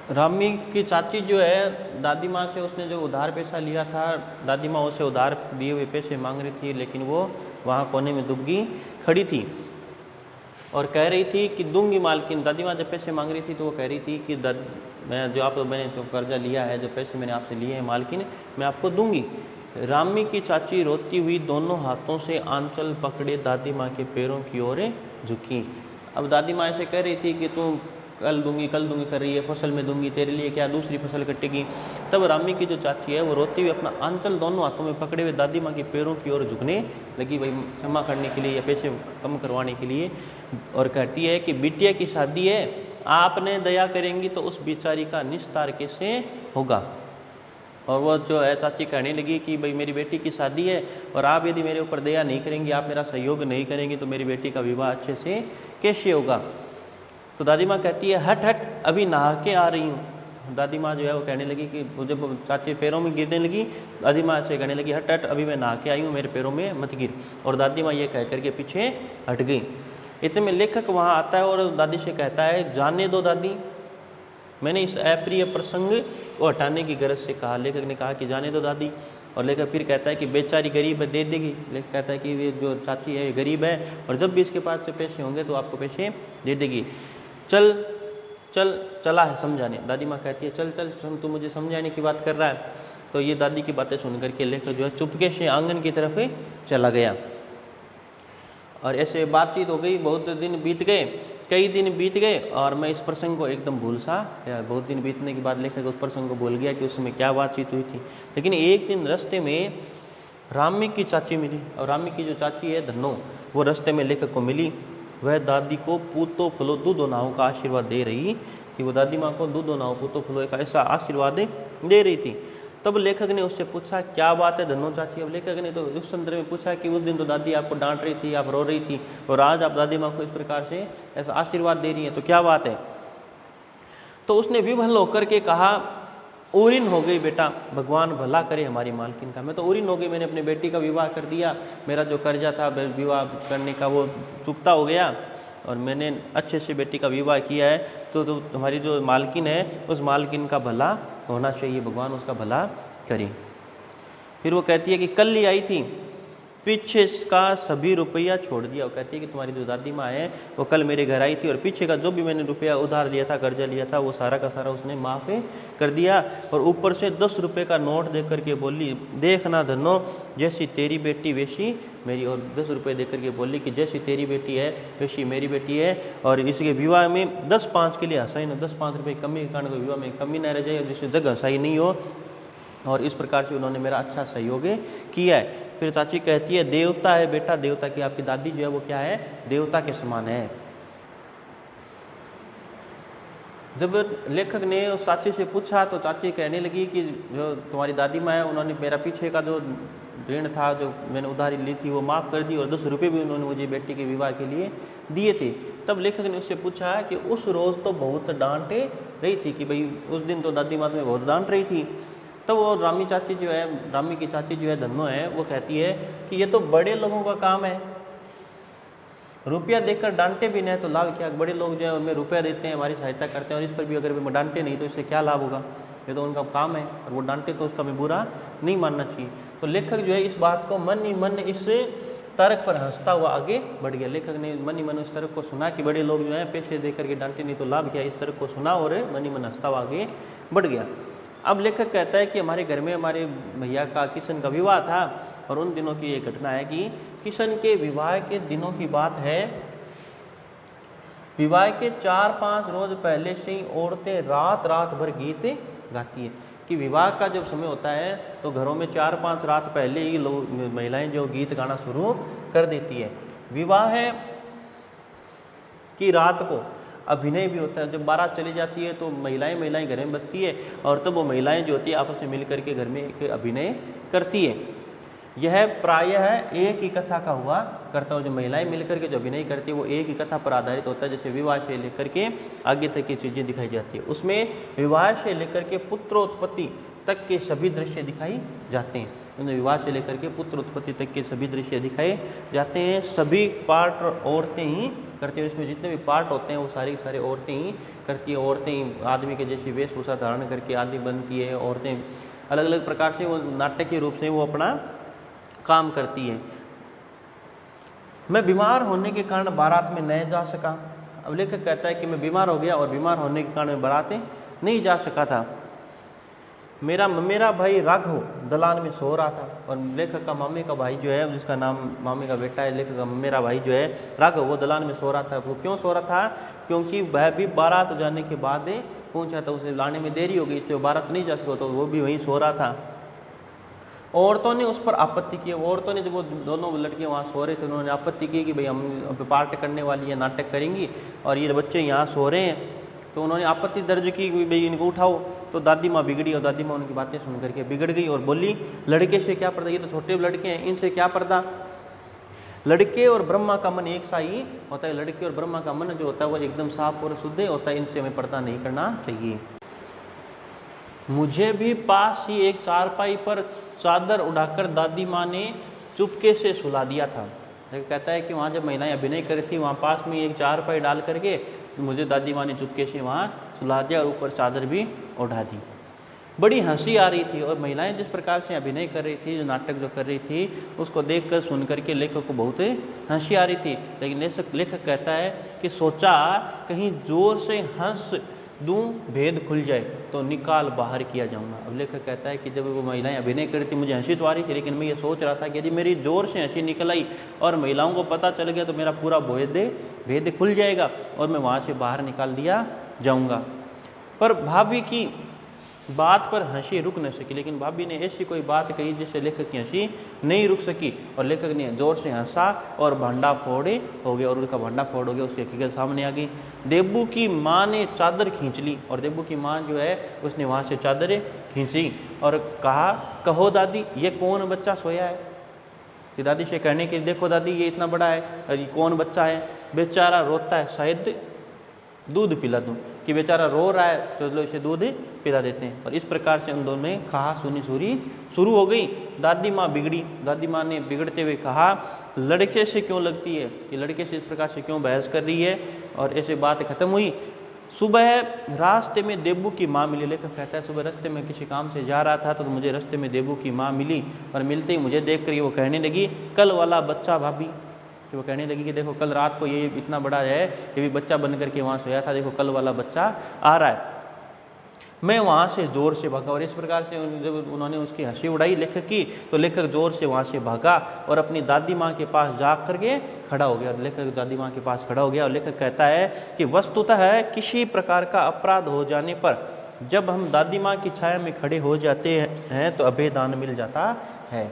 रामी की चाची जो है दादी माँ से उसने जो उधार पैसा लिया था, दादी माँ उसे उधार दिए हुए पैसे मांग रही थी, लेकिन वो वहाँ कोने में दुबकी खड़ी थी और कह रही थी कि दूंगी मालकिन। दादी माँ जब पैसे मांग रही थी तो वो कह रही थी कि मैंने जो कर्जा लिया है, जो पैसे मैंने आपसे लिए हैं मालकिन, मैं आपको दूंगी। रामी की चाची रोती हुई दोनों हाथों से आंचल पकड़े दादी माँ के पैरों की ओर झुकी। अब दादी माँ ऐसे कह रही थी कि तू कल दूंगी कर रही है, फसल में दूंगी, तेरे लिए क्या दूसरी फसल कटेगी। तब रामी की जो चाची है वो रोती हुई अपना आंचल दोनों हाथों में पकड़े हुए दादी माँ के पैरों की ओर झुकने लगी, भाई क्षमा करने के लिए या पैसे कम करवाने के लिए, और कहती है कि बिटिया की शादी है, आपने दया करेंगी तो उस बेचारी का निस्तार कैसे होगा। और वो जो है चाची कहने लगी कि भाई मेरी बेटी की शादी है और आप यदि मेरे ऊपर दया नहीं करेंगी, आप मेरा सहयोग नहीं करेंगी, तो मेरी बेटी का विवाह अच्छे से कैसे होगा। तो दादी माँ कहती है हट हट, अभी नहा के आ रही हूँ। दादी माँ जो है वो कहने लगी कि जब चाची पैरों में गिरने लगी, दादी माँ से कहने लगी हट हट, अभी मैं नहा के आई हूँ, मेरे पैरों में मत गिर। और दादी माँ ये कह करके पीछे हट गई। इतने में लेखक वहाँ आता है और दादी से कहता है जाने दो दादी, मैंने इस अप्रिय प्रसंग को हटाने की गरज से कहा। लेखक ने कहा कि जाने दो दादी। और लेखक फिर कहता है कि बेचारी गरीब है, दे देगी। लेखक कहता है कि ये जो चाची है गरीब है और जब भी इसके पास से पैसे होंगे तो आपको पैसे दे देगी। चल चल चला है समझाने। दादी माँ कहती है चल चल सुन, तू मुझे समझाने की बात कर रहा है। तो ये दादी की बातें सुन करके लेखक जो है चुपके से आंगन की तरफ चला गया। और ऐसे बातचीत हो गई, बहुत दिन बीत गए, कई दिन बीत गए और मैं इस प्रसंग को एकदम भूल सा। बहुत दिन बीतने के बाद लेखक उस प्रसंग को भूल गया कि उसमें क्या बातचीत हुई थी। लेकिन एक दिन रास्ते में रामी की चाची मिली, और रामी की जो चाची है धन्नो, वो रास्ते में लेखक को मिली। वह दादी को पूतो फलो दूधो नाव का आशीर्वाद दे रही कि वो दादी माँ को दूधो नाव पूतो फलो का ऐसा आशीर्वाद दे रही थी। तब लेखक ने उससे पूछा क्या बात है धन्नो चाची। अब लेखक ने तो उस संदर्भ में पूछा कि उस दिन तो दादी आपको डांट रही थी, आप रो रही थी, और आज आप दादी माँ को इस प्रकार से ऐसा आशीर्वाद दे रही हैं, तो क्या बात है। तो उसने विभल होकर के कहा ओरिन हो गई बेटा, भगवान भला करे हमारी मालकिन का। मैं तो ओरिन हो गई, मैंने अपनी बेटी का विवाह कर दिया, मेरा जो कर्जा था विवाह करने का वो चुकता हो गया और मैंने अच्छे से बेटी का विवाह किया है। तो तुम्हारी जो मालकिन है उस मालकिन का भला होना चाहिए, भगवान उसका भला करे। फिर वो कहती है कि कल ही आई थी, पीछे का सभी रुपया छोड़ दिया। वो कहती है कि तुम्हारी जो दादी माँ है वो कल मेरे घर आई थी और पीछे का जो भी मैंने रुपया उधार लिया था, कर्जा लिया था, वो सारा का सारा उसने माफ़ कर दिया। और ऊपर से 10 रुपये का नोट दे करके बोली देखना धनो, जैसी तेरी बेटी वैसी मेरी। और 10 रुपये दे करके बोली कि जैसी तेरी बेटी है वैसी मेरी बेटी है, और इसके विवाह में 10-5 के लिए हंसाई ना, 10-5 रुपये कमी के कारण विवाह में कमी ना रह जाए, जिससे जगह हंसाई नहीं हो। और इस प्रकार से उन्होंने मेरा अच्छा सहयोग किया है। फिर चाची कहती है देवता है बेटा, देवता की आपकी दादी जो है वो क्या है, देवता के समान है। जब लेखक ने उस चाची से पूछा तो चाची कहने लगी कि जो तुम्हारी दादी माँ है उन्होंने मेरा पीछे का जो ऋण था, जो मैंने उधारी ली थी, वो माफ़ कर दी और 10 रुपये भी उन्होंने मुझे बेटी के विवाह के लिए दिए थे। तब लेखक ने उससे पूछा कि उस रोज़ तो बहुत डांटे रही थी, कि भाई उस दिन तो दादी माँ तुम्हें बहुत डांट रही थी। तो वो रामी की चाची जो है धन्नो है, वो कहती है कि ये तो बड़े लोगों का काम है, रुपया देकर डांटे भी नहीं तो लाभ क्या। बड़े लोग जो है हमें रुपया देते हैं, हमारी सहायता करते हैं, और इस पर भी अगर वो डांटे नहीं तो इससे क्या लाभ होगा, ये तो उनका काम है, और वो डांटे तो उसका हमें बुरा नहीं मानना चाहिए। तो लेखक जो है इस बात को मन ही मन इस तर्क पर हंसता हुआ आगे बढ़ गया। लेखक ने मन ही मन इस तर्क को सुना कि बड़े लोग जो है पैसे दे करके डांटे नहीं तो लाभ क्या, इस तर्क को सुना और मन ही मन हंसता हुआ आगे बढ़ गया। अब लेखक कहता है कि हमारे घर में हमारे भैया का किशन का विवाह था, और उन दिनों की ये घटना है कि किशन के विवाह के दिनों की बात है। विवाह के 4-5 रोज पहले से ही औरतें रात रात भर गीत गाती है। कि विवाह का जब समय होता है तो घरों में 4-5 रात पहले ही लोग महिलाएं जो गीत गाना शुरू कर देती है। विवाह है कि रात को अभिनय भी होता है, जब बारात चली जाती है तो महिलाएं घर में बसती है, और तब वो महिलाएं जो होती है आपस में मिल करके घर में एक अभिनय करती है। यह प्रायः एक ही कथा का हुआ करता हो, जो महिलाएं मिलकर के जो अभिनय करती है वो एक ही कथा पर आधारित होता है। जैसे विवाह से लेकर के आगे तक की चीज़ें दिखाई जाती है, उसमें विवाह से लेकर के पुत्रोत्पत्ति तक के सभी दृश्य दिखाई जाते हैं। उन्हें विवाह से लेकर के पुत्र उत्पत्ति तक के सभी दृश्य दिखाए जाते हैं। सभी पार्ट औरतें ही करती हैं, इसमें जितने भी पार्ट होते हैं वो सारी की सारी औरतें ही करती हैं। औरतें ही आदमी के जैसी वेशभूषा धारण करके आदमी बनती है। औरतें अलग अलग प्रकार से वो नाटकीय रूप से वो अपना काम करती है। मैं बीमार होने के कारण बारात में नहीं जा सका। अब लेखक कहता है कि मैं बीमार हो गया और बीमार होने के कारण मैं बारात नहीं जा सका था। मेरा भाई राघव दलान में सो रहा था, और लेखक का मामे का भाई जो है, जिसका नाम मामे का बेटा है, लेखक का मेरा भाई जो है राघव, वो दलान में सो रहा था। वो क्यों सो रहा था? क्योंकि वह भी बारात जाने के बाद पहुंचा था, उसे लाने में देरी हो गई, इसलिए बारात नहीं जा सका, तो वो भी वहीं सो रहा था। औरतों ने उस पर आपत्ति की। औरतों ने, जब वो दोनों लड़कियां वहाँ सो रहे थे, उन्होंने आपत्ति की कि भाई हम पार्ट करने वाली है, नाटक करेंगी और ये बच्चे यहाँ सो रहे हैं। तो उन्होंने आपत्ति दर्ज की कि भाई इनको उठाओ। तो दादी माँ बिगड़ी, और दादी माँ उनकी बातें सुन करके बिगड़ गई और बोली, लड़के से क्या पर्दा, ये तो छोटे लड़के हैं, इनसे क्या पर्दा। लड़के और ब्रह्मा का मन एक सा ही होता है। लड़के और ब्रह्मा का मन जो होता है वो एकदम साफ और शुद्ध होता है, इनसे हमें पर्दा नहीं करना चाहिए। मुझे भी पास ही एक चारपाई पर चादर उड़ाकर दादी माँ ने चुपके से सुला दिया था। कहता है कि वहाँ जब महिलाएं अभिनय कर रही थी, वहाँ पास में एक चारपाई डाल करके मुझे दादी माँ ने चुपके से वहाँ सुला दिया और ऊपर चादर भी उड़ा दी। बड़ी हंसी आ रही थी, और महिलाएं जिस प्रकार से अभिनय कर रही थी, जो नाटक जो कर रही थी, उसको देखकर सुन करके लेखक को बहुत हंसी आ रही थी। लेकिन लेखक कहता है कि सोचा कहीं जोर से हंस दूं, भेद खुल जाए तो निकाल बाहर किया जाऊंगा। अब लेखक कहता है कि जब वो महिलाएं अभिनय कर रही थी, मुझे हंसी तो आ रही थी, लेकिन मैं ये सोच रहा था कि यदि मेरी जोर से हंसी निकल आई और महिलाओं को पता चल गया तो मेरा पूरा भेद खुल जाएगा और मैं वहाँ से बाहर निकाल दिया जाऊंगा। पर भाभी की बात पर हंसी रुक न सकी, लेकिन भाभी ने ऐसी कोई बात कही जिससे लेखक की हंसी नहीं रुक सकी, और लेखक ने जोर से हंसा और भांडा फोड़े हो गया, और उसका भांडा फोड़ हो गया। उसकी हकीकत सामने आ गई। देबू की माँ ने चादर खींच ली, और देबू की माँ जो है उसने वहाँ से चादर खींची और कहा, कहो दादी ये कौन बच्चा सोया है। कि दादी से कहने के, देखो दादी ये इतना बड़ा है और ये कौन बच्चा है, बेचारा रोता है, शायद दूध पिला दूँ। कि बेचारा रो रहा है तो लोग इसे दूध पिला देते हैं। और इस प्रकार से उन दोनों में कहा सुनी सूरी शुरू हो गई। दादी माँ बिगड़ी। दादी माँ ने बिगड़ते हुए कहा, लड़के से क्यों लगती है, कि लड़के से इस प्रकार से क्यों बहस कर रही है। और ऐसे बात खत्म हुई। सुबह रास्ते में देबू की माँ मिली। लेखक कहता है, सुबह रास्ते में किसी काम से जा रहा था तो मुझे रास्ते में देबू की माँ मिली, और मिलते ही मुझे देख कर वो कहने लगी, कल वाला बच्चा भाभी। तो वो कहने लगी कि देखो कल रात को ये इतना बड़ा है, ये भी बच्चा बन करके वहाँ सोया था, देखो कल वाला बच्चा आ रहा है। मैं वहाँ से जोर से भागा। और इस प्रकार से जब उन्होंने उसकी हंसी उड़ाई लेखक की, तो लेखक जोर से वहाँ से भागा और अपनी दादी माँ के पास जा करके खड़ा हो गया। और लेखक दादी माँ के पास खड़ा हो गया, और लेखक कहता है कि वस्तुतः किसी प्रकार का अपराध हो जाने पर जब हम दादी माँ की छाया में खड़े हो जाते हैं तो अभय दान मिल जाता है।